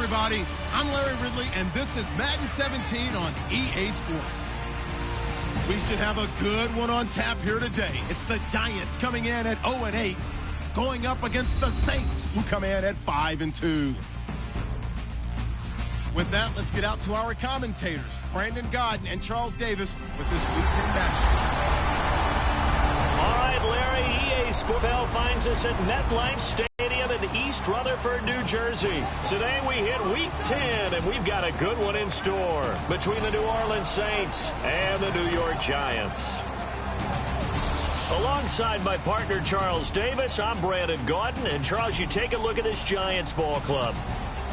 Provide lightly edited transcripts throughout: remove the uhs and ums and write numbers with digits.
everybody. I'm Larry Ridley, and this is Madden 17 on EA Sports. We should have a good one on tap here today. It's the Giants coming in at 0-8, going up against the Saints, who come in at 5-2. With that, let's get out to our commentators, Brandon Godden and Charles Davis, with this Week 10 matchup. All right, Larry, EA Sports finds us at MetLife Stadium in East Rutherford, New Jersey. Today we hit Week 10, and we've got a good one in store between the New Orleans Saints and the New York Giants. Alongside my partner, Charles Davis, I'm Brandon Godden. And, Charles, you take a look at this Giants ball club.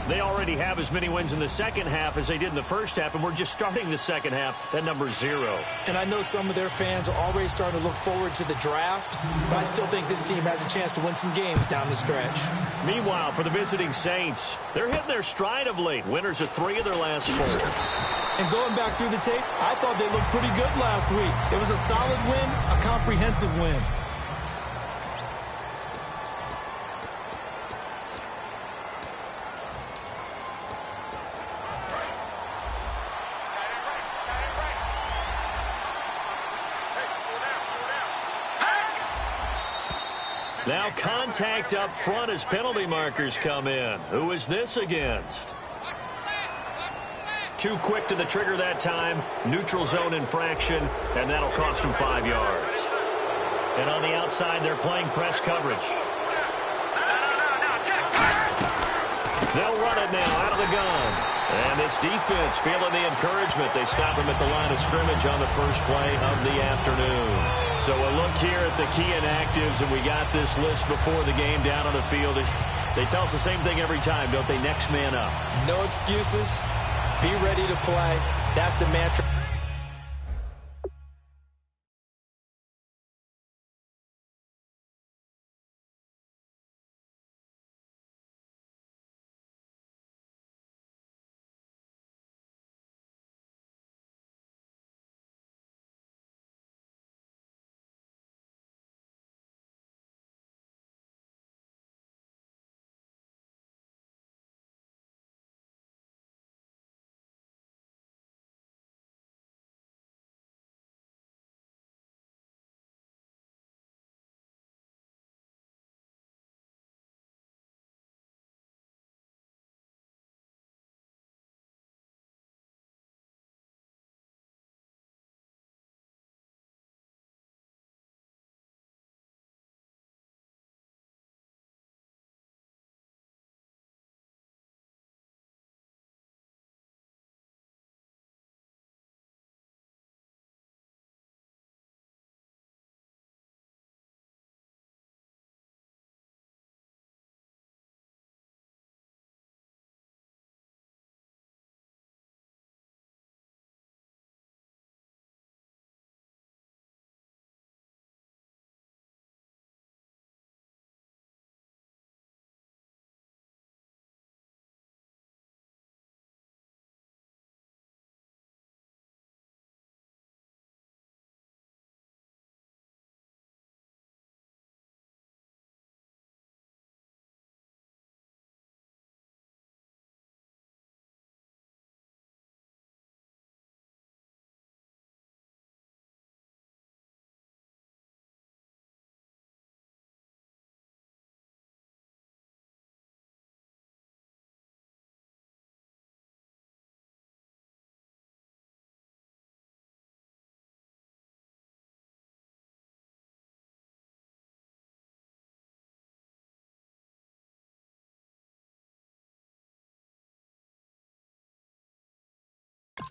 They already have as many wins in the second half as they did in the first half, and we're just starting the second half at number 0. And I know some of their fans are already starting to look forward to the draft, but I still think this team has a chance to win some games down the stretch. Meanwhile, for the visiting Saints, they're hitting their stride of late. Winners of 3 of their last 4. And going back through the tape, I thought they looked pretty good last week. It was a solid win, a comprehensive win. Now contact up front as penalty markers come in. Who is this against? Too quick to the trigger that time. Neutral zone infraction, and that'll cost him 5 yards. And on the outside, they're playing press coverage. They'll run it now out of the gun. And this defense feeling the encouragement. They stop him at the line of scrimmage on the first play of the afternoon. So a look here at the key inactives, and we got this list before the game down on the field. They tell us the same thing every time, don't they? Next man up. No excuses. Be ready to play. That's the mantra.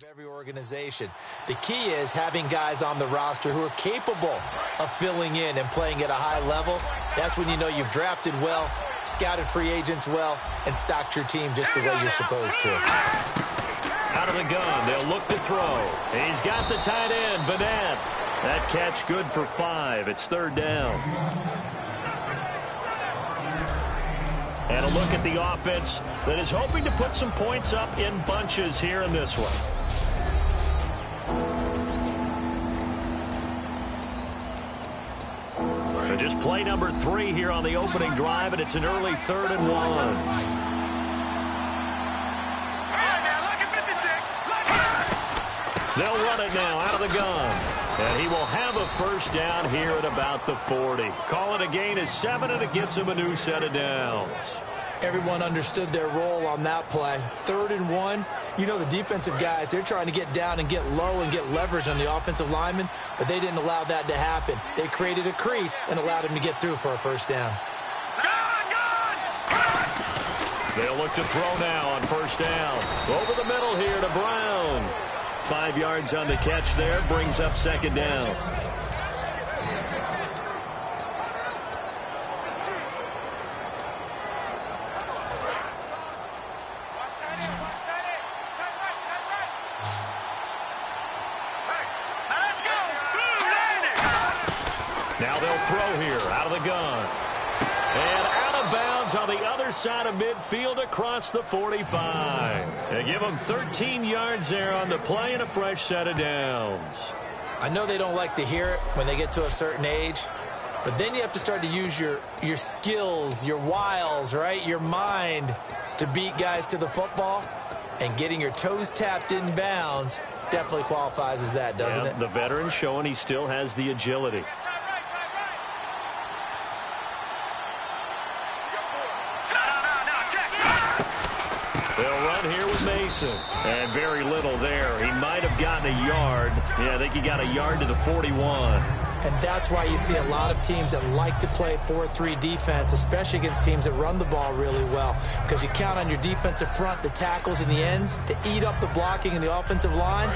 Every organization. The key is having guys on the roster who are capable of filling in and playing at a high level. That's when you know you've drafted well, scouted free agents well, and stocked your team just the way you're supposed to. Out of the gun, they'll look to throw. He's got the tight end, Vanette. That catch good for 5. It's 3rd down. And a look at the offense that is hoping to put some points up in bunches here in this one. So just play number 3 here on the opening drive, and it's an early 3rd and 1. They'll run it now out of the gun. And he will have a first down here at about the 40. Call it a gain of 7, and it gets him a new set of downs. Everyone understood their role on that play. 3rd and 1. You know the defensive guys, they're trying to get down and get low and get leverage on the offensive lineman, but they didn't allow that to happen. They created a crease and allowed him to get through for a first down. They'll look to throw now on first down. Over the middle here to Brown. 5 yards on the catch there, brings up second down. Now they'll throw here out of the gun. And out of bounds on the other side of midfield across the 45. They give them 13 yards there on the play and a fresh set of downs. I know they don't like to hear it when they get to a certain age, but then you have to start to use your skills, your wiles, right? Your mind to beat guys to the football. And getting your toes tapped in bounds definitely qualifies as that, doesn't it? The veteran showing he still has the agility. They'll run here with Mason. And very little there. He might have gotten a yard. Yeah, I think he got a yard to the 41. And that's why you see a lot of teams that like to play 4-3 defense, especially against teams that run the ball really well, because you count on your defensive front, the tackles and the ends, to eat up the blocking in the offensive line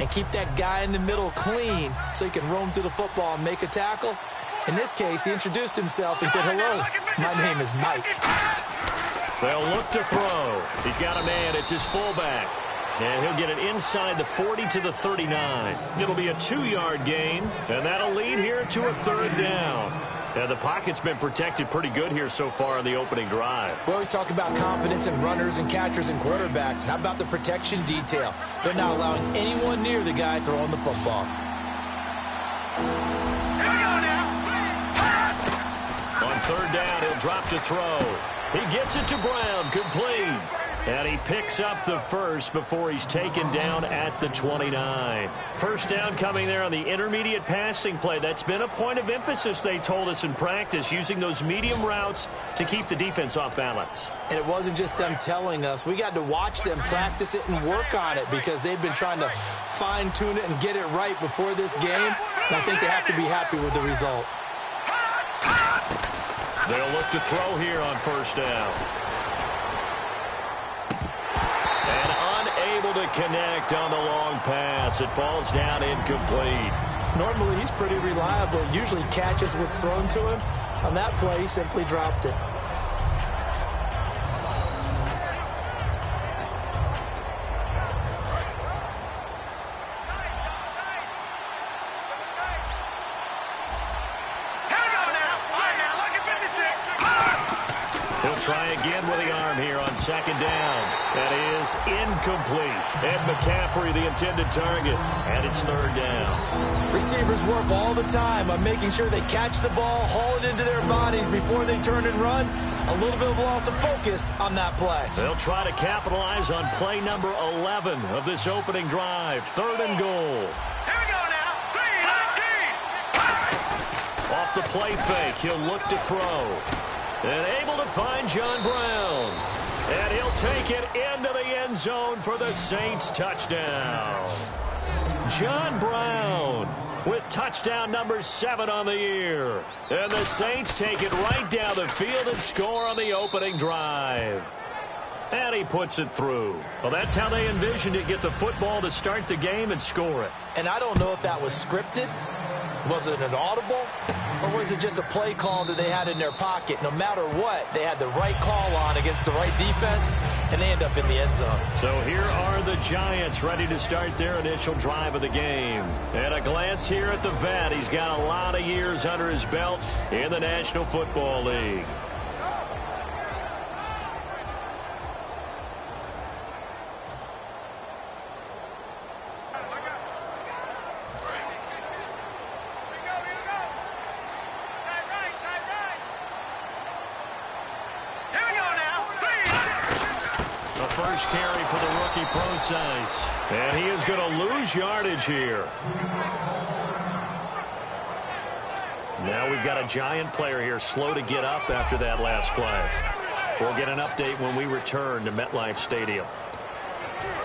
and keep that guy in the middle clean so he can roam to the football and make a tackle. In this case, he introduced himself and said, "Hello, my name is Mike." They'll look to throw. He's got a man. It's his fullback. And he'll get it inside the 40 to the 39. It'll be a 2-yard gain, and that'll lead here to a 3rd down. And the pocket's been protected pretty good here so far in the opening drive. We always talk about confidence in runners and catchers and quarterbacks. How about the protection detail? They're not allowing anyone near the guy throwing the football. On 3rd down, he'll drop to throw. He gets it to Brown, complete. And he picks up the first before he's taken down at the 29. First down coming there on the intermediate passing play. That's been a point of emphasis, they told us in practice, using those medium routes to keep the defense off balance. And it wasn't just them telling us. We got to watch them practice it and work on it because they've been trying to fine-tune it and get it right before this game. And I think they have to be happy with the result. They'll look to throw here on first down. Unable to connect on the long pass. It falls down incomplete. Normally, he's pretty reliable. Usually catches what's thrown to him. On that play, he simply dropped it. Try again with the arm here on 2nd down. That is incomplete. Ed McCaffrey, the intended target, and it's 3rd down. Receivers work all the time on making sure they catch the ball, haul it into their bodies before they turn and run. A little bit of loss of focus on that play. They'll try to capitalize on play number 11 of this opening drive. 3rd and goal. Here we go now. 3-19. Off the play fake, he'll look to throw. And able to find John Brown. And he'll take it into the end zone for the Saints touchdown. John Brown with touchdown number 7 on the year. And the Saints take it right down the field and score on the opening drive. And he puts it through. Well, that's how they envisioned it, get the football to start the game and score it. And I don't know if that was scripted. Was it an audible? Or was it just a play call that they had in their pocket? No matter what, they had the right call on against the right defense, and they end up in the end zone. So here are the Giants ready to start their initial drive of the game. And a glance here at the vet. He's got a lot of years under his belt in the National Football League. first carry for the rookie Procise. And he is going to lose yardage here. Now we've got a Giant player here slow to get up after that last play. We'll get an update when we return to MetLife Stadium.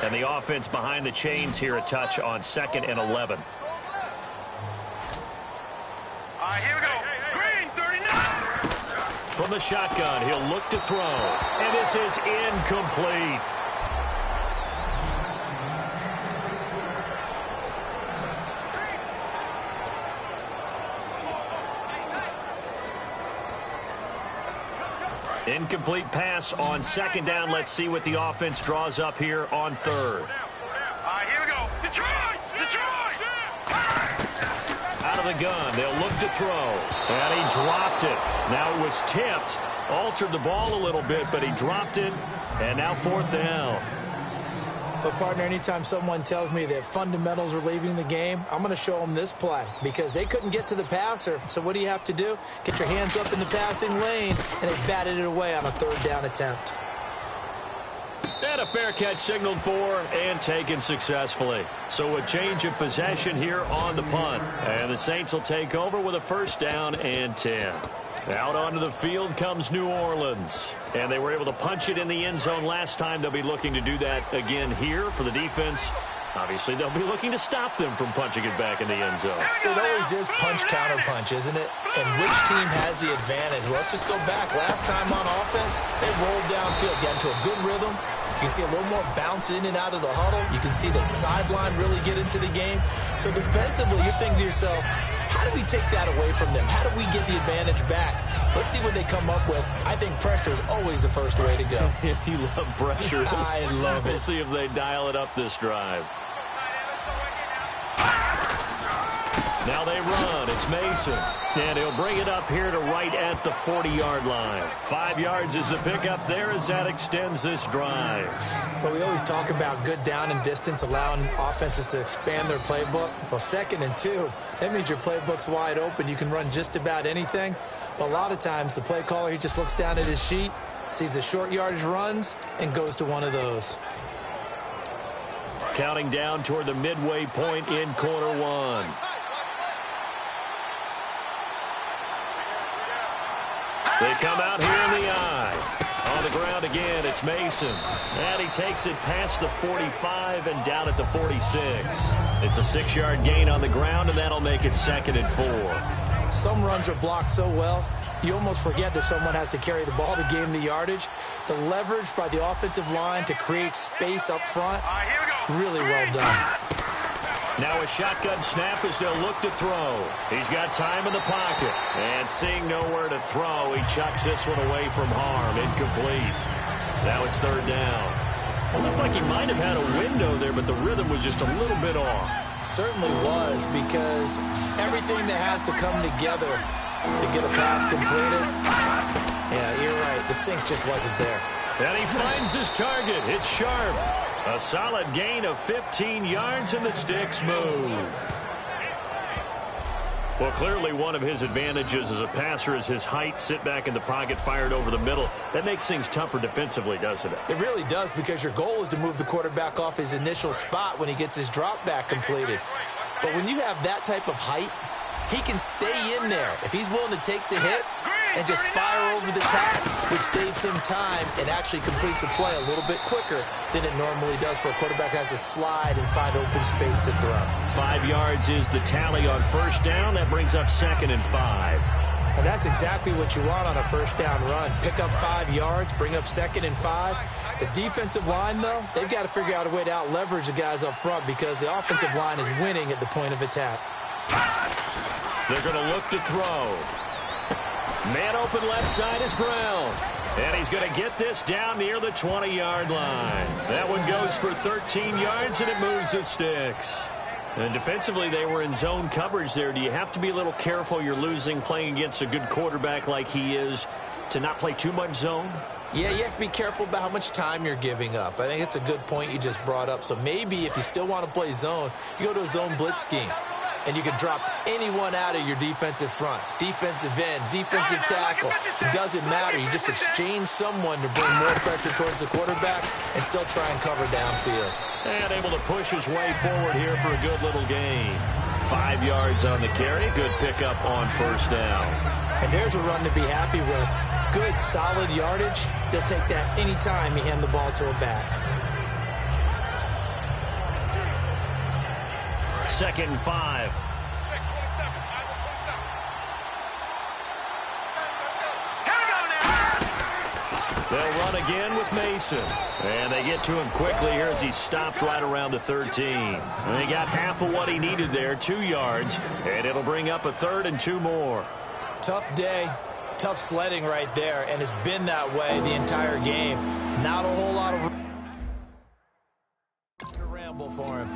And the offense behind the chains here a touch on 2nd and 11. Here we go. Green, 39. From the shotgun, he'll look to throw. And this is incomplete. Incomplete pass on 2nd down. Let's see what the offense draws up here on 3rd. Here we go. Detroit! Detroit! Out of the gun, they'll look to throw. And he dropped it. Now it was tipped. Altered the ball a little bit, but he dropped it. And now 4th down. But, partner, anytime someone tells me that fundamentals are leaving the game, I'm going to show them this play because they couldn't get to the passer. So what do you have to do? Get your hands up in the passing lane, and they batted it away on a 3rd down attempt. And a fair catch signaled for and taken successfully. So a change of possession here on the punt. And the Saints will take over with a 1st down and 10. Out onto the field comes New Orleans. And they were able to punch it in the end zone last time. They'll be looking to do that again here for the defense. Obviously, they'll be looking to stop them from punching it back in the end zone. It always is punch-counter-punch, isn't it? And which team has the advantage? Well, let's just go back. Last time on offense, they rolled downfield, got into a good rhythm. You can see a little more bounce in and out of the huddle. You can see the sideline really get into the game. So defensively, you're thinking to yourself, how do we take that away from them? How do we get the advantage back? Let's see what they come up with. I think pressure is always the first way to go. You love pressure. I love it. We'll see if they dial it up this drive. Now they run. It's Mason. And he'll bring it up here to right at the 40-yard line. 5 yards is the pickup there as that extends this drive. But we always talk about good down and distance, allowing offenses to expand their playbook. Well, 2nd and 2, that means your playbook's wide open. You can run just about anything. But a lot of times the play caller, he just looks down at his sheet, sees the short yardage runs, and goes to one of those. Counting down toward the midway point in quarter 1. They come out here in the eye. On the ground again, it's Mason. And he takes it past the 45 and down at the 46. It's a 6-yard gain on the ground, and that'll make it 2nd and 4. Some runs are blocked so well, you almost forget that someone has to carry the ball to gain the yardage. The leverage by the offensive line to create space up front, really well done. Now a shotgun snap as they'll look to throw. He's got time in the pocket. And seeing nowhere to throw, he chucks this one away from harm. Incomplete. Now it's 3rd down. It looked like he might have had a window there, but the rhythm was just a little bit off. It certainly was, because everything that has to come together to get a pass completed. Yeah, you're right. The sink just wasn't there. And he finds his target. It's Sharp. A solid gain of 15 yards, and the sticks move. Well, clearly one of his advantages as a passer is his height. Sit back in the pocket, fired over the middle. That makes things tougher defensively, doesn't it? It really does, because your goal is to move the quarterback off his initial spot when he gets his drop back completed. But when you have that type of height, he can stay in there if he's willing to take the hits and just fire over the top, which saves him time and actually completes a play a little bit quicker than it normally does for a quarterback who has to slide and find open space to throw. 5 yards is the tally on 1st down. That brings up 2nd and 5. And that's exactly what you want on a 1st down run. Pick up 5 yards, bring up 2nd and 5. The defensive line, though, they've got to figure out a way to out-leverage the guys up front because the offensive line is winning at the point of attack. They're going to look to throw. Man open left side is Brown. And he's going to get this down near the 20-yard line. That one goes for 13 yards, and it moves the sticks. And defensively, they were in zone coverage there. Do you have to be a little careful? You're losing playing against a good quarterback like he is to not play too much zone? Yeah, you have to be careful about how much time you're giving up. I think it's a good point you just brought up. So maybe if you still want to play zone, you go to a zone blitz scheme. and you can drop anyone out of your defensive front. Defensive end, defensive tackle. It doesn't matter. You just exchange someone to bring more pressure towards the quarterback and still try and cover downfield. And able to push his way forward here for a good little gain. 5 yards on the carry. Good pickup on first down. And there's a run to be happy with. Good, solid yardage. He'll take that anytime you hand the ball to a back. 2nd and 5. They'll run again with Mason. And they get to him quickly here as he stopped right around the 13. And they got half of what he needed there, 2 yards. And it'll bring up a 3rd and 2 more. Tough day, tough sledding right there, and it's been that way the entire game. Not a whole lot of ramble for him.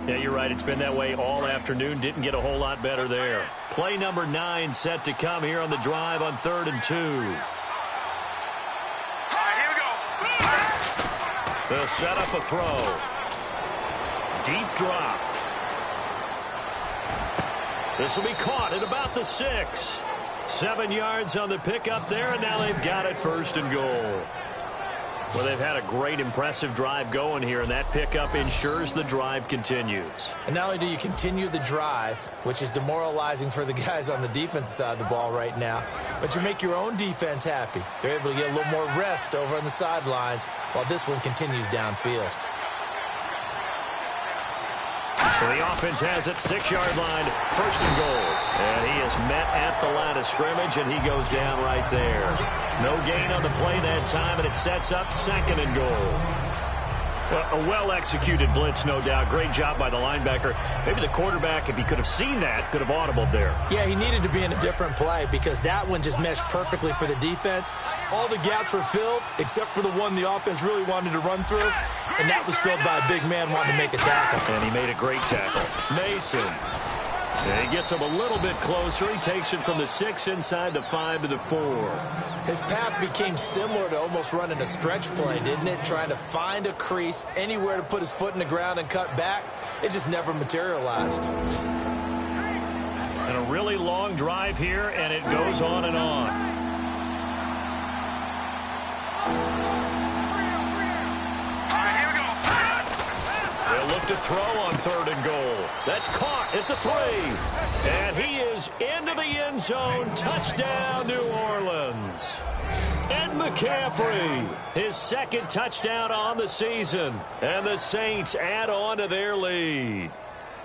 Yeah, you're right. It's been that way all afternoon. Didn't get a whole lot better there. Play number 9 set to come here on the drive on 3rd and 2. They'll set up a throw. Deep drop. This will be caught at about the 6. 7 yards on the pickup there, and now they've got it 1st and goal. Well, they've had a great, impressive drive going here, and that pickup ensures the drive continues. And not only do you continue the drive, which is demoralizing for the guys on the defensive side of the ball right now, but you make your own defense happy. They're able to get a little more rest over on the sidelines while this one continues downfield. So the offense has it, 6-yard line, 1st and goal. And he is met at the line of scrimmage, and he goes down right there. No gain on the play that time, and it sets up 2nd and goal. Well, a well-executed blitz, no doubt. Great job by the linebacker. Maybe the quarterback, if he could have seen that, could have audibled there. Yeah, he needed to be in a different play because that one just meshed perfectly for the defense. All the gaps were filled except for the one the offense really wanted to run through, and that was filled by a big man wanting to make a tackle. And he made a great tackle. Mason. And he gets him a little bit closer. He takes it from the 6 inside the 5 to the 4. His path became similar to almost running a stretch play, didn't it? Trying to find a crease, anywhere to put his foot in the ground and cut back. It just never materialized. And a really long drive here, and it goes on and on. They'll look to throw on 3rd and goal. That's caught at the 3. And he is into the end zone. Touchdown, New Orleans. Ed McCaffrey, his 2nd touchdown on the season. And the Saints add on to their lead.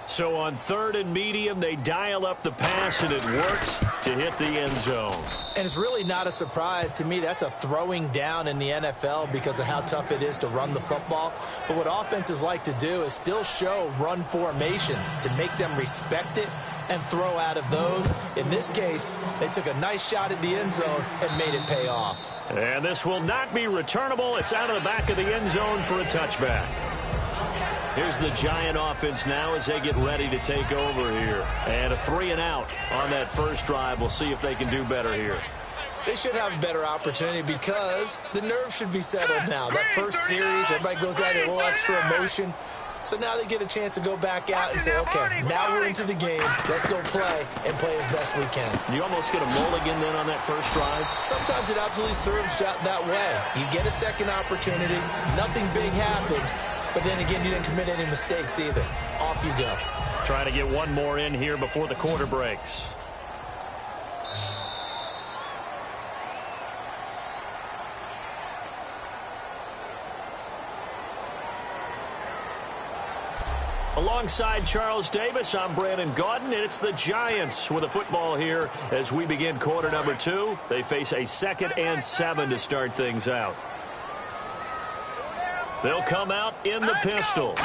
So on 3rd and medium, they dial up the pass, and it works to hit the end zone. And it's really not a surprise to me. That's a throwing down in the NFL because of how tough it is to run the football. But what offenses like to do is still show run formations to make them respect it and throw out of those. In this case, they took a nice shot at the end zone and made it pay off. And this will not be returnable. It's out of the back of the end zone for a touchback. Here's the Giant offense now as they get ready to take over here. And a 3 and out on that first drive. We'll see if they can do better here. They should have a better opportunity because the nerves should be settled now. That first series, everybody goes out a little extra emotion. So now they get a chance to go back out and say, okay, now we're into the game. Let's go play and play as best we can. You almost get a mulligan then on that first drive? Sometimes it absolutely serves that way. You get a second opportunity. Nothing big happened. But then again, you didn't commit any mistakes either. Off you go. Trying to get one more in here before the quarter breaks. Alongside Charles Davis, I'm Brandon Gaudin, and it's the Giants with a football here as we begin quarter number 2. They face a 2nd and 7 to start things out. They'll come out in the pistol.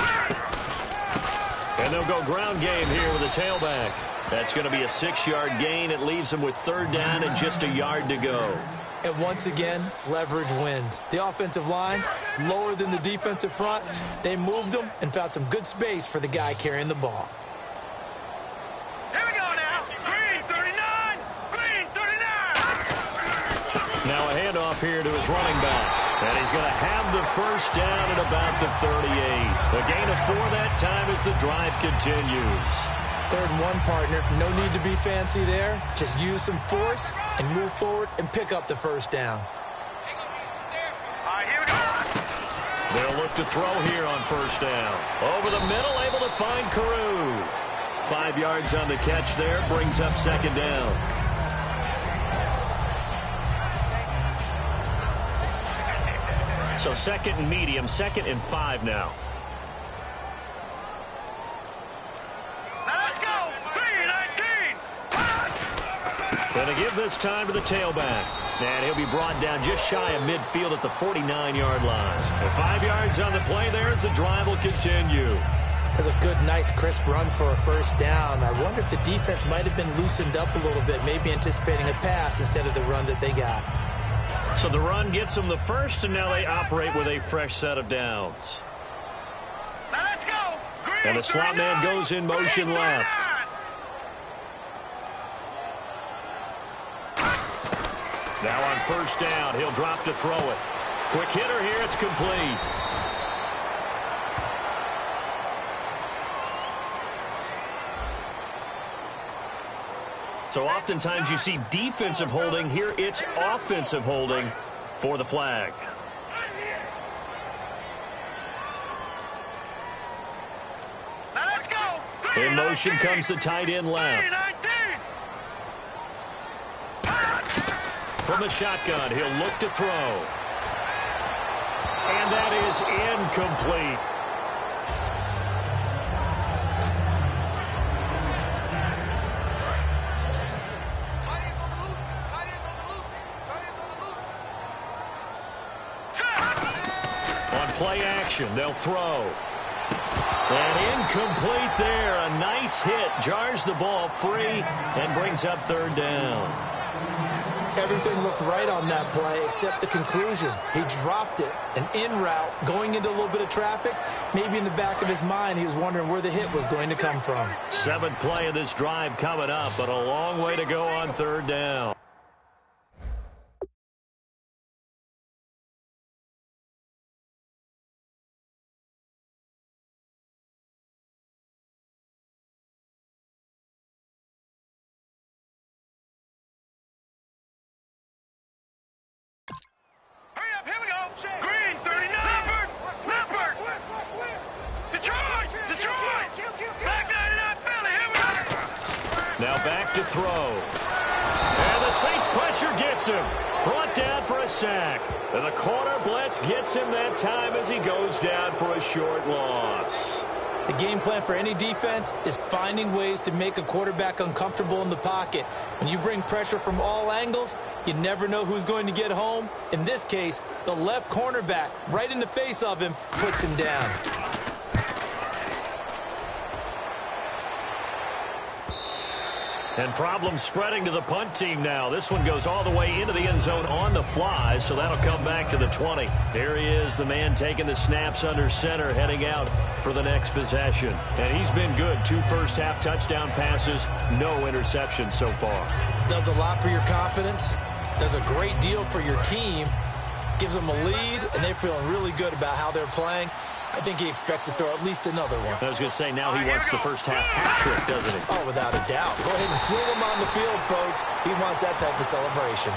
And they'll go ground game here with a tailback. That's going to be a 6-yard gain. It leaves them with 3rd down and just a yard to go. And once again, leverage wins. The offensive line, lower than the defensive front. They moved them and found some good space for the guy carrying the ball. Here we go now. Green 39. Green 39. Now a handoff here to his running back. And he's going to have the first down at about the 38. A gain of 4 that time as the drive continues. 3rd and 1, partner. No need to be fancy there. Just use some force and move forward and pick up the first down. All right, here we go. They'll look to throw here on first down. Over the middle, able to find Carew. 5 yards on the catch there, brings up 2nd down. So 2nd and medium, 2nd and 5 now. Now let's go. 3-19. Going to give this time to the tailback. And he'll be brought down just shy of midfield at the 49-yard line. The 5 yards on the play there as the drive will continue. That's a good, nice, crisp run for a first down. I wonder if the defense might have been loosened up a little bit, maybe anticipating a pass instead of the run that they got. So the run gets them the first, and now they operate with a fresh set of downs. Now let's go. And the slot man goes in motion left. Now on first down, he'll drop to throw it. Quick hitter here, it's complete. So oftentimes you see defensive holding. Here it's offensive holding for the flag. Now let's go. In motion comes the tight end left. 3-19. From the shotgun, he'll look to throw. And that is incomplete. On play action, they'll throw. And incomplete there. A nice hit. Jars the ball free and brings up 3rd down. Everything looked right on that play except the conclusion. He dropped it. An in route going into a little bit of traffic. Maybe in the back of his mind he was wondering where the hit was going to come from. 7th play of this drive coming up, but a long way to go on 3rd down. Hurry up, here we go. Green, 39. Leopard. Detroit. Back 99 Philly, here we go. Now back to throw. And the Saints pressure gets him. Brought down for a sack. And the corner blitz gets him that time as he goes down for a short loss. The game plan for any defense is finding ways to make a quarterback uncomfortable in the pocket. When you bring pressure from all angles, you never know who's going to get home. In this case, the left cornerback, right in the face of him, puts him down. And problems spreading to the punt team now. This one goes all the way into the end zone on the fly, so that'll come back to the 20. There he is, the man taking the snaps under center, heading out for the next possession. And he's been good. 2 first-half touchdown passes, no interceptions so far. Does a lot for your confidence, does a great deal for your team, gives them a lead, and they're feeling really good about how they're playing. I think he expects to throw at least another one. I was going to say, now he wants the first half hat trick, doesn't he? Oh, without a doubt. Go ahead and fling him on the field, folks. He wants that type of celebration.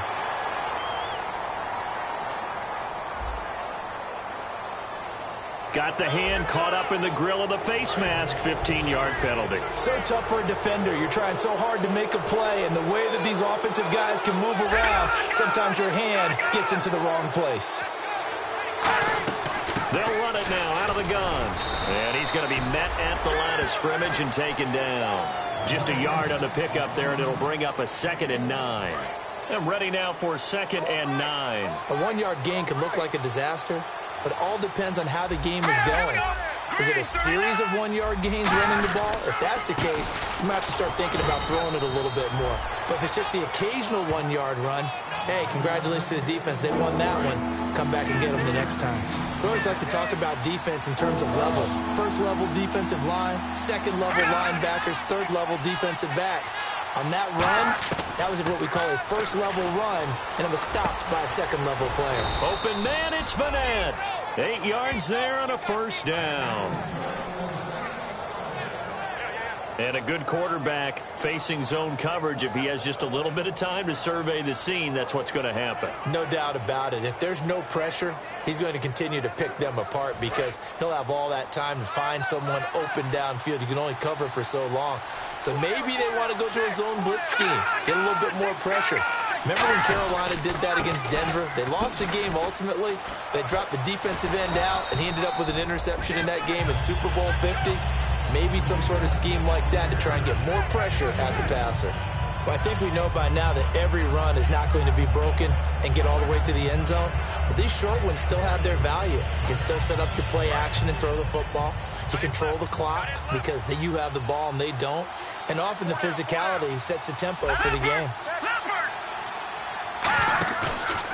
Got the hand caught up in the grill of the face mask. 15-yard penalty. So tough for a defender. You're trying so hard to make a play, and the way that these offensive guys can move around, sometimes your hand gets into the wrong place. They'll run it now out of the gun. And he's going to be met at the line of scrimmage and taken down. Just a yard on the pickup there, and it'll bring up a 2nd and 9. I'm ready now for 2nd and 9. A 1-yard gain can look like a disaster, but it all depends on how the game is going. Is it a series of 1-yard gains running the ball? If that's the case, you might have to start thinking about throwing it a little bit more. But if it's just the occasional 1-yard run, hey, congratulations to the defense. They won that one. Come back and get them the next time. We always like to talk about defense in terms of levels. First level defensive line, second level linebackers, third level defensive backs. On that run, that was what we call a first level run, and it was stopped by a second level player. Open man, it's Vanette. 8 yards there on a first down. And a good quarterback facing zone coverage, if he has just a little bit of time to survey the scene, that's what's going to happen. No doubt about it. If there's no pressure, he's going to continue to pick them apart because he'll have all that time to find someone open downfield. You can only cover for so long. So maybe they want to go to a zone blitz scheme, get a little bit more pressure. Remember when Carolina did that against Denver? They lost the game ultimately. They dropped the defensive end out, and he ended up with an interception in that game in Super Bowl 50. Maybe some sort of scheme like that to try and get more pressure at the passer. Well, I think we know by now that every run is not going to be broken and get all the way to the end zone. But these short ones still have their value. You can still set up your play action and throw the football. You control the clock because you have the ball and they don't. And often the physicality sets the tempo for the game.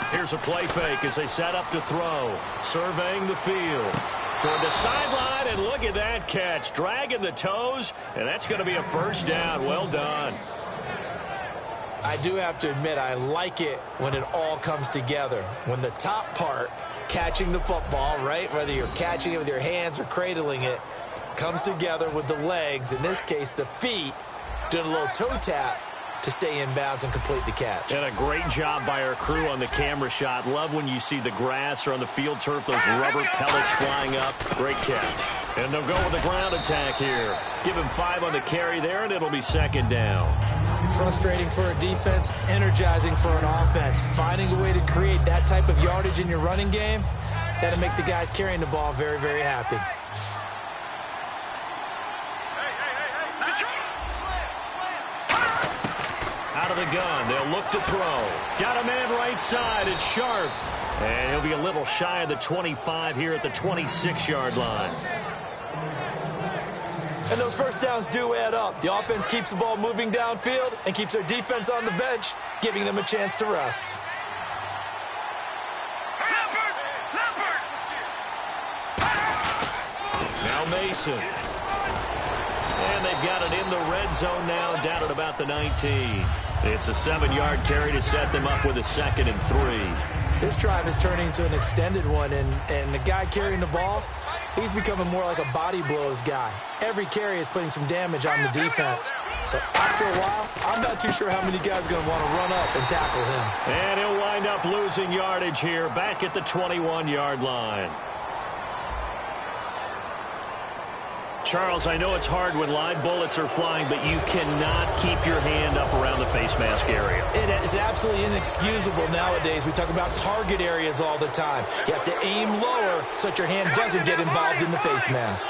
Here's a play fake as they set up to throw. Surveying the field. Toward the sideline, and look at that catch. Dragging the toes, and that's going to be a first down. Well done. I do have to admit, I like it when it all comes together. When the top part, catching the football, right, whether you're catching it with your hands or cradling it, comes together with the legs, in this case the feet, doing a little toe tap to stay in bounds and complete the catch. And a great job by our crew on the camera shot. Love when you see the grass or on the field turf, those rubber pellets flying up. Great catch. And they'll go with the ground attack here. Give him 5 on the carry there, and it'll be second down. Frustrating for a defense, energizing for an offense. Finding a way to create that type of yardage in your running game, that'll make the guys carrying the ball very, very happy. Out of the gun, they'll look to throw. Got a man right side, it's Sharp. And he'll be a little shy of the 25 here at the 26-yard line. And those first downs do add up. The offense keeps the ball moving downfield and keeps their defense on the bench, giving them a chance to rest. Now Mason. And they've got it in the red zone now, down at about the 19. It's a 7-yard carry to set them up with a 2nd and 3. This drive is turning into an extended one, and the guy carrying the ball, he's becoming more like a body blows guy. Every carry is putting some damage on the defense. So after a while, I'm not too sure how many guys are going to want to run up and tackle him. And he'll wind up losing yardage here, back at the 21-yard line. Charles, I know it's hard when live bullets are flying, but you cannot keep your hand up around the face mask area. It is absolutely inexcusable nowadays. We talk about target areas all the time. You have to aim lower so that your hand doesn't get involved in the face mask.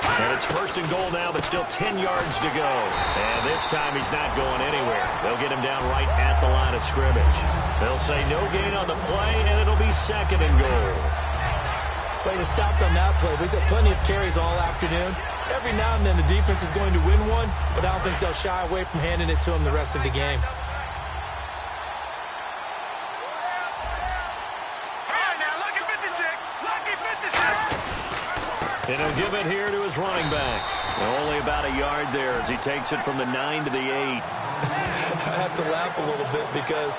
And it's 1st and goal now, but still 10 yards to go. And this time he's not going anywhere. They'll get him down right at the line of scrimmage. They'll say no gain on the play, and it'll be 2nd and goal. Well, he was stopped on that play, but he's had plenty of carries all afternoon. Every now and then the defense is going to win one, but I don't think they'll shy away from handing it to him the rest of the game. All right, now, lucky 56. Lucky 56. And he'll give it here to his running back. Only about a yard there as he takes it from the 9 to the 8. I have to laugh a little bit because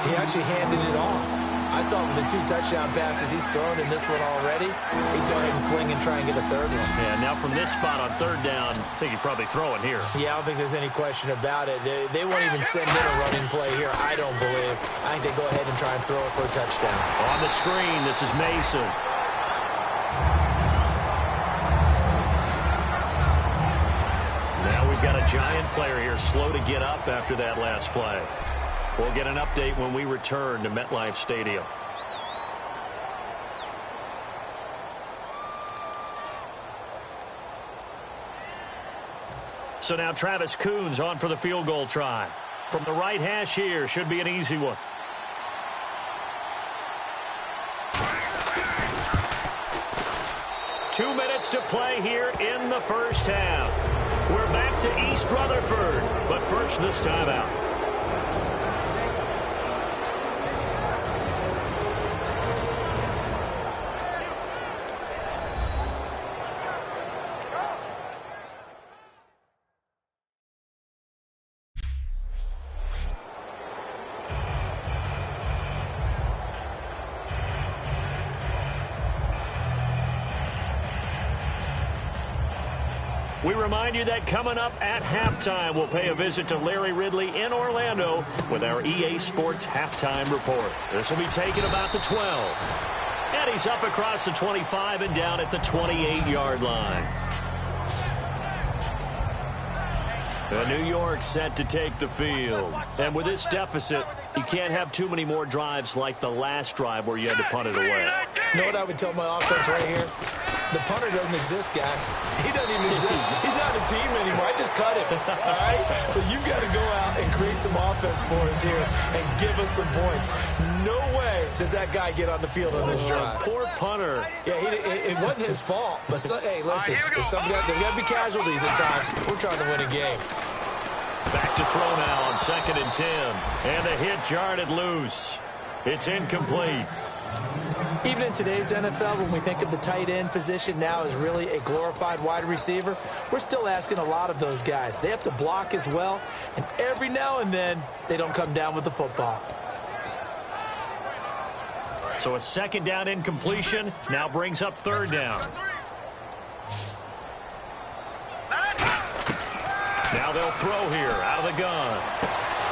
he actually handed it off. I thought with the 2 touchdown passes he's thrown in this one already, he'd go ahead and fling and try and get a 3rd one. Yeah, now from this spot on 3rd down, I think he'd probably throw it here. Yeah, I don't think there's any question about it. They won't even send in a running play here, I don't believe. I think they go ahead and try and throw it for a touchdown. On the screen, this is Mason. Now we've got a giant player here, slow to get up after that last play. We'll get an update when we return to MetLife Stadium. So now Travis Coons on for the field goal try. From the right hash here, should be an easy one. Two minutes to play here in the first half. We're back to East Rutherford, but first this timeout. We remind you that coming up at halftime, we'll pay a visit to Larry Ridley in Orlando with our EA Sports Halftime Report. This will be taken about the 12. And he's up across the 25 and down at the 28-yard line. And New York set to take the field. And with this deficit, you can't have too many more drives like the last drive where you had to punt it away. You know what I would tell my offense right here? The punter doesn't exist, guys. He doesn't even exist. He's not a team anymore. I just cut him, all right? So you've got to go out and create some offense for us here and give us some points. No way does that guy get on the field on this drive. Poor punter. Yeah, it wasn't his fault. But, hey, listen, there's got to be casualties at times. We're trying to win a game. Back to throw now on 2nd and 10. And the hit jarred it loose. It's incomplete. Even in today's NFL, when we think of the tight end position now as really a glorified wide receiver, we're still asking a lot of those guys. They have to block as well, and every now and then, they don't come down with the football. So a 2nd down incompletion now brings up 3rd down. Now they'll throw here out of the gun.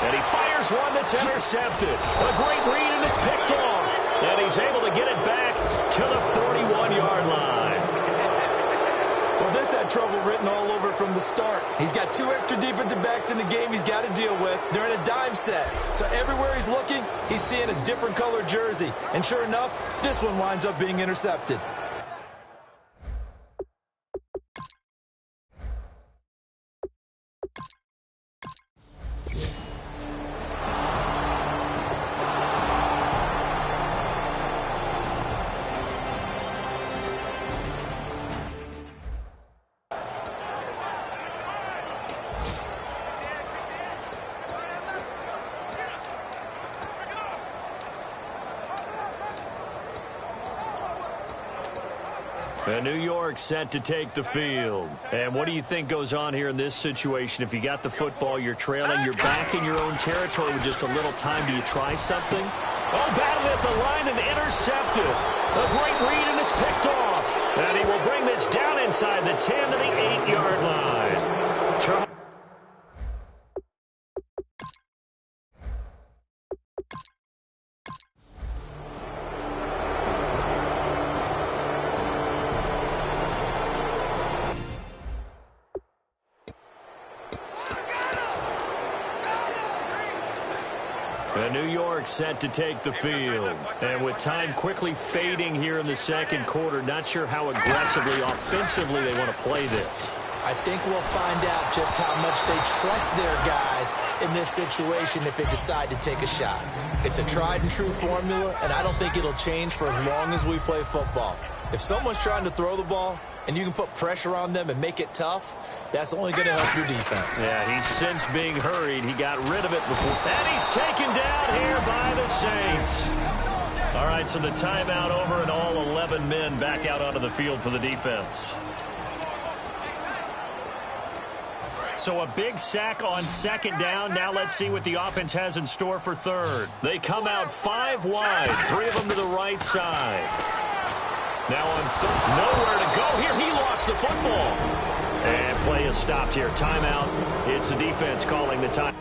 And he fires one that's intercepted. A great read, and it's picked off. And he's able to get it back to the 41-yard line. Well, this had trouble written all over from the start. He's got 2 extra defensive backs in the game he's got to deal with. They're in a dime set. So everywhere he's looking, he's seeing a different color jersey. And sure enough, this one winds up being intercepted. And New York set to take the field. And what do you think goes on here in this situation? If you got the football, you're trailing, you're back in your own territory with just a little time. Do you try something? Oh, batted at the line and intercepted. A great read, and it's picked off. And he will bring this down inside the 10 to the 8-yard line. And New York set to take the field. And with time quickly fading here in the 2nd quarter, not sure how aggressively, offensively they want to play this. I think we'll find out just how much they trust their guys in this situation if they decide to take a shot. It's a tried and true formula, and I don't think it'll change for as long as we play football. If someone's trying to throw the ball and you can put pressure on them and make it tough, that's only going to help your defense. Yeah, he's since being hurried. He got rid of it before. And he's taken down here by the Saints. All right, so the timeout over and all 11 men back out onto the field for the defense. So a big sack on 2nd down. Now let's see what the offense has in store for 3rd. They come out 5 wide, 3 of them to the right side. Now on 3rd, nowhere to go here. He lost the football. And play is stopped here. Timeout. It's the defense calling the time.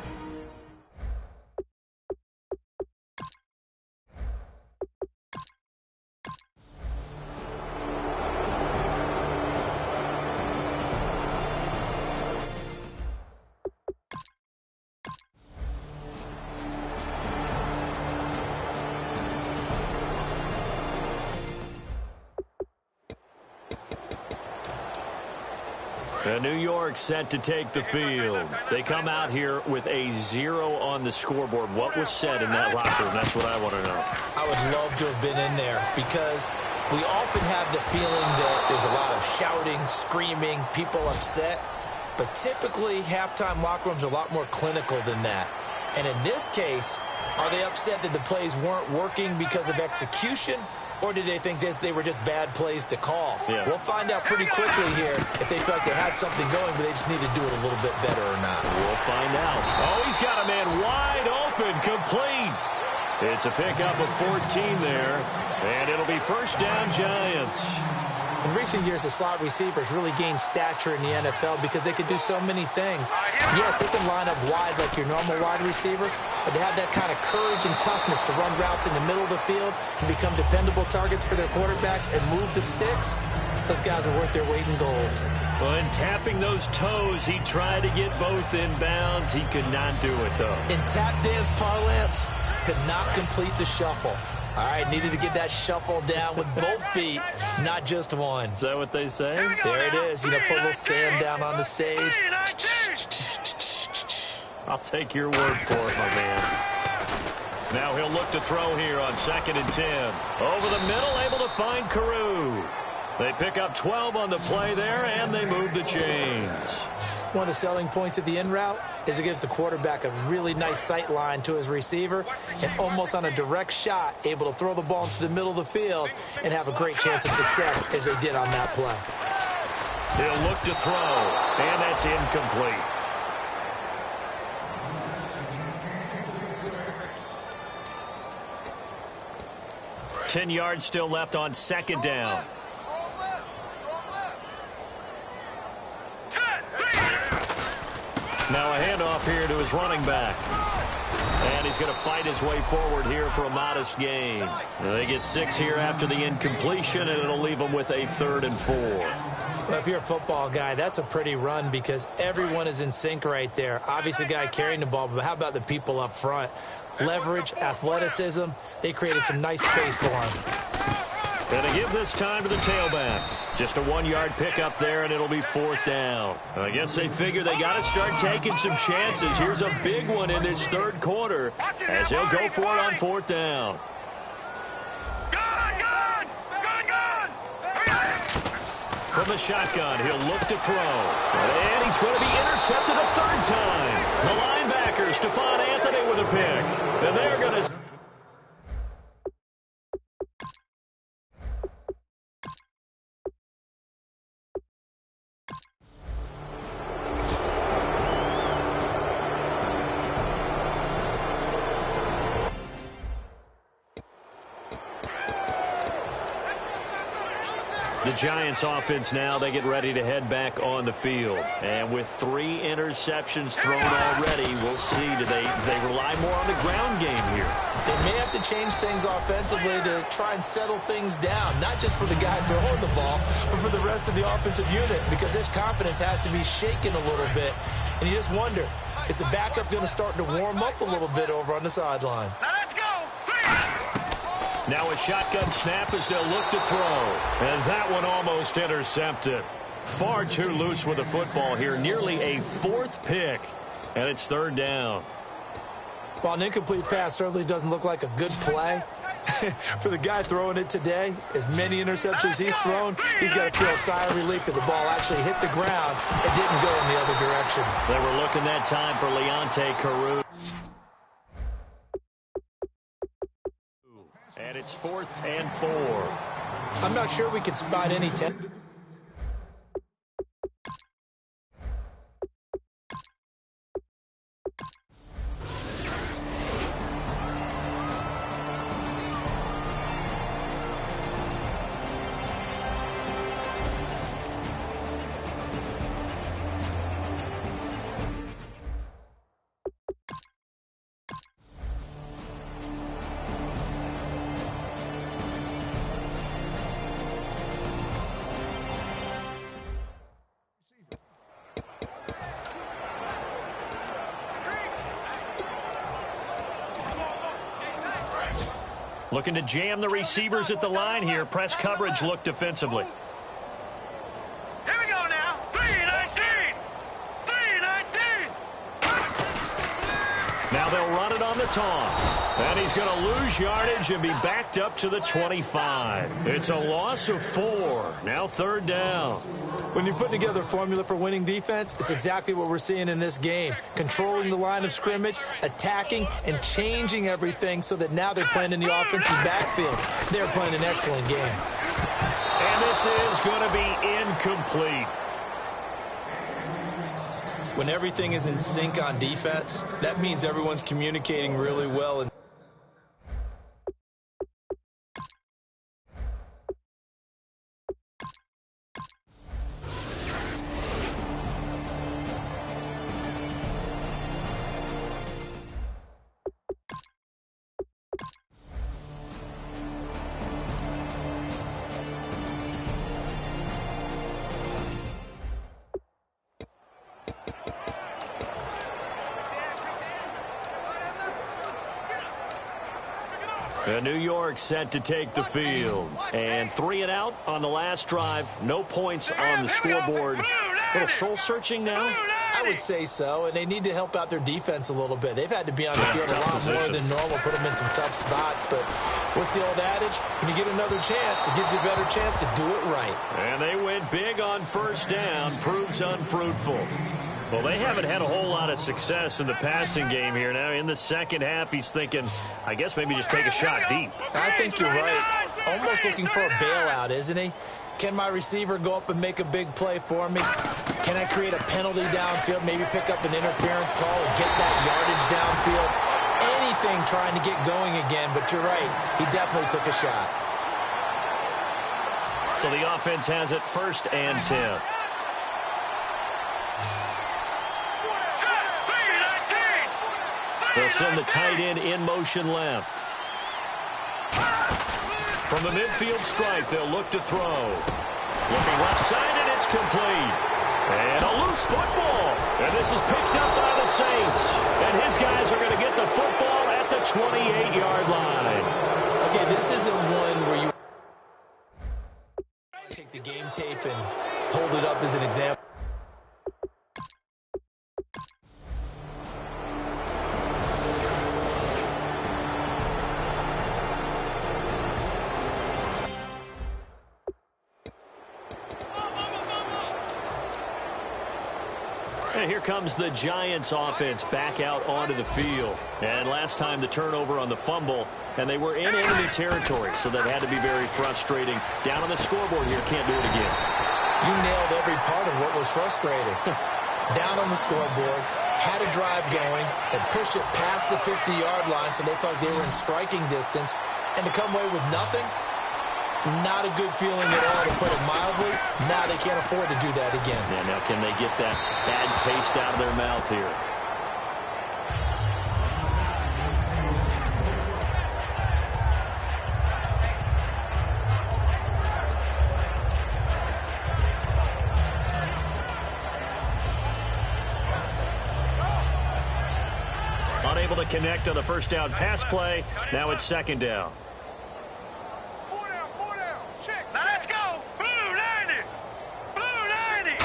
And New York set to take the field. They come out here with a 0 on the scoreboard. What was said in that locker room? That's what I want to know. I would love to have been in there because we often have the feeling that there's a lot of shouting, screaming, people upset. But typically, halftime locker rooms are a lot more clinical than that. And in this case, are they upset that the plays weren't working because of execution? Or did they think they were just bad plays to call? Yeah. We'll find out pretty quickly here if they felt like they had something going, but they just need to do it a little bit better or not. We'll find out. Oh, he's got a man wide open, complete. It's a pickup of 14 there, and it'll be 1st down Giants. In recent years, the slot receivers really gained stature in the NFL because they can do so many things. Yes, they can line up wide like your normal wide receiver, but to have that kind of courage and toughness to run routes in the middle of the field and become dependable targets for their quarterbacks and move the sticks, those guys are worth their weight in gold. Well, in tapping those toes, he tried to get both in bounds. He could not do it, though. In tap dance parlance, could not complete the shuffle. All right, needed to get that shuffle down with both feet, not just one. Is that what they say? There it is. You know, put a little sand down on the stage. I'll take your word for it, my man. Now he'll look to throw here on 2nd and 10. Over the middle, able to find Carew. They pick up 12 on the play there, and they move the chains. One of the selling points of the in route is it gives the quarterback a really nice sight line to his receiver and almost on a direct shot able to throw the ball into the middle of the field and have a great chance of success as they did on that play. He'll look to throw, and that's incomplete. Ten yards still left on 2nd down. Now a handoff here to his running back. And he's going to fight his way forward here for a modest gain. They get 6 here after the incompletion, and it'll leave them with a 3rd and 4. Well, if you're a football guy, that's a pretty run because everyone is in sync right there. Obviously, the guy carrying the ball, but how about the people up front? Leverage, athleticism, they created some nice space for him. And to give this time to the tailback. Just a 1-yard pickup there, and it'll be 4th down. I guess they figure they got to start taking some chances. Here's a big one in this 3rd quarter as he'll go for it on 4th down. From the shotgun, he'll look to throw. And he's going to be intercepted a 3rd time. The linebacker, Stephon Anthony, with a pick. And they're going to... The Giants offense now, they get ready to head back on the field. And with 3 interceptions thrown already, we'll see. Do they rely more on the ground game here? They may have to change things offensively to try and settle things down, not just for the guy throwing the ball, but for the rest of the offensive unit, because their confidence has to be shaken a little bit. And you just wonder, is the backup going to start to warm up a little bit over on the sideline? Now let's go. Now a shotgun snap as they'll look to throw. And that one almost intercepted. Far too loose with the football here. Nearly a 4th pick. And it's 3rd down. While an incomplete pass certainly doesn't look like a good play, for the guy throwing it today, as many interceptions he's thrown, he's got to feel a sigh of relief that the ball actually hit the ground and didn't go in the other direction. They were looking that time for Leonte Carew. And it's 4th and 4. I'm not sure we can spot any 10. Looking to jam the receivers at the line here. Press coverage look defensively. Here we go now. 3-19. 3-19. Now they'll run it on the toss. And he's going to lose yardage and be backed up to the 25. It's a loss of 4. Now 3rd down. When you put together a formula for winning defense, it's exactly what we're seeing in this game. Controlling the line of scrimmage, attacking, and changing everything so that now they're playing in the offense's backfield. They're playing an excellent game. And this is going to be incomplete. When everything is in sync on defense, that means everyone's communicating really well. New York set to take the field. And 3 and out on the last drive. No points on the scoreboard. A little soul-searching now? I would say so, and they need to help out their defense a little bit. They've had to be on the field a lot more than normal, put them in some tough spots. But what's the old adage? When you get another chance, it gives you a better chance to do it right. And they went big on first down. Proves unfruitful. Well, they haven't had a whole lot of success in the passing game here. Now, in the second half, he's thinking, I guess maybe just take a shot deep. I think you're right. Almost looking for a bailout, isn't he? Can my receiver go up and make a big play for me? Can I create a penalty downfield, maybe pick up an interference call and get that yardage downfield? Anything trying to get going again, but you're right. He definitely took a shot. So the offense has it 1st and 10. They'll send the tight end in motion left. From the midfield stripe, they'll look to throw. Looking left side, and it's complete. And a loose football. And this is picked up by the Saints. And his guys are going to get the football at the 28-yard line. Okay, this isn't one where you take the game tape and hold it up as an example. And here comes the Giants offense back out onto the field. And last time the turnover on the fumble, and they were in enemy territory, so that had to be very frustrating. Down on the scoreboard here, can't do it again. You nailed every part of what was frustrating. Down on the scoreboard, had a drive going, had pushed it past the 50-yard line, so they thought they were in striking distance, and to come away with nothing, not a good feeling at all, to put it mildly. Now they can't afford to do that again. Yeah, now can they get that bad taste out of their mouth here? Unable to connect on the first down pass play. Now it's 2nd down. Let's go! Blue 90! Blue 90!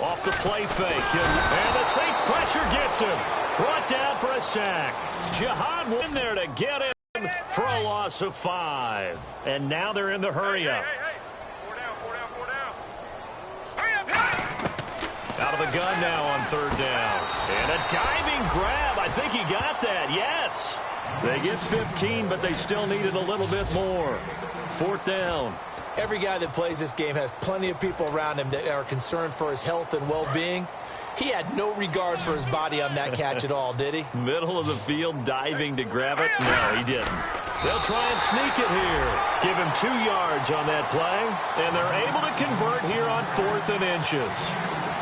Off the play fake. And the Saints pressure gets him. Brought down for a sack. Jihad in there to get him for a loss of 5. And now they're in the hurry up. Hey. 4 down, 4 down. Hurry up, hurry! Out of the gun now on 3rd down. And a diving grab. I think he got that. Yes. They get 15, but they still needed a little bit more. 4th down. Every guy that plays this game has plenty of people around him that are concerned for his health and well-being. He had no regard for his body on that catch at all, did he? Middle of the field, diving to grab it? No, he didn't. They'll try and sneak it here. Give him 2 yards on that play, and they're able to convert here on 4th and inches.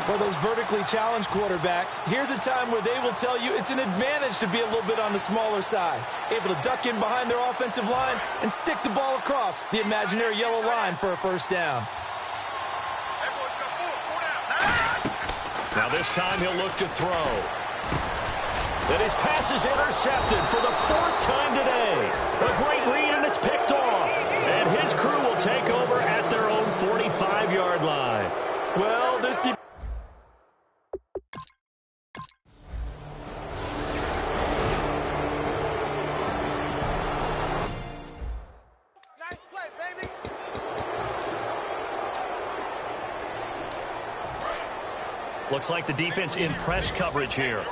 For those vertically challenged quarterbacks, here's a time where they will tell you it's an advantage to be a little bit on the smaller side. Able to duck in behind their offensive line and stick the ball across the imaginary yellow line for a 1st down. Now this time he'll look to throw. And his pass is intercepted for the 4th time today. A great read, and it's picked off. And his crew will take over at their own 45-yard line. Well, this team... Looks like the defense in press coverage here.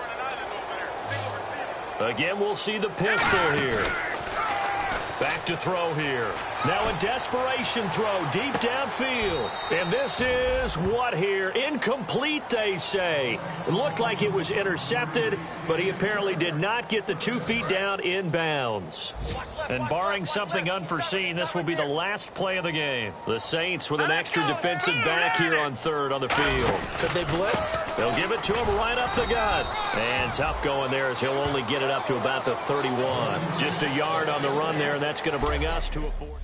Again, we'll see the pistol here. Back to throw here. Now a desperation throw deep downfield. And this is what here? Incomplete, they say. It looked like it was intercepted, but he apparently did not get the 2 feet down in bounds. And barring something unforeseen, this will be the last play of the game. The Saints with an extra defensive back here on 3rd on the field. Could they blitz? They'll give it to him right up the gut. And tough going there as he'll only get it up to about the 31. Just a yard on the run there, and that's going to bring us to a 4th.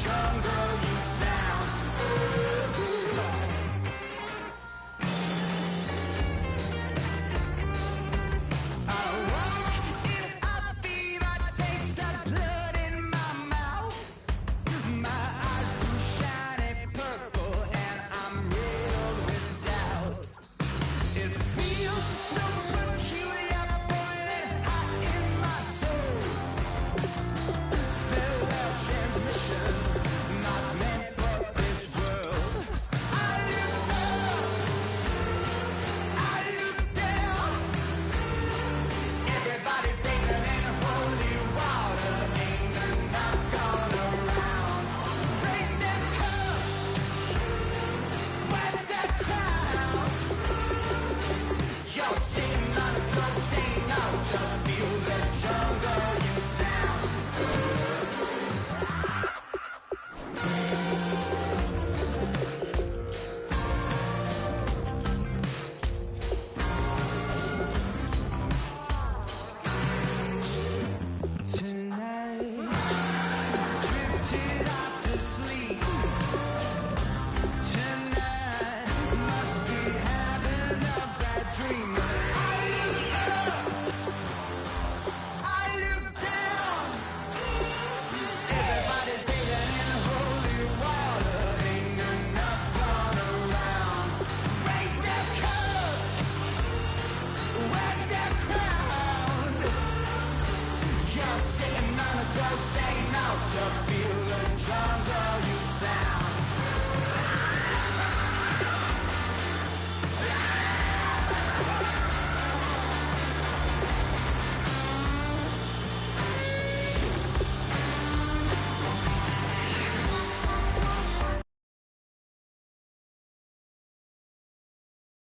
jungle.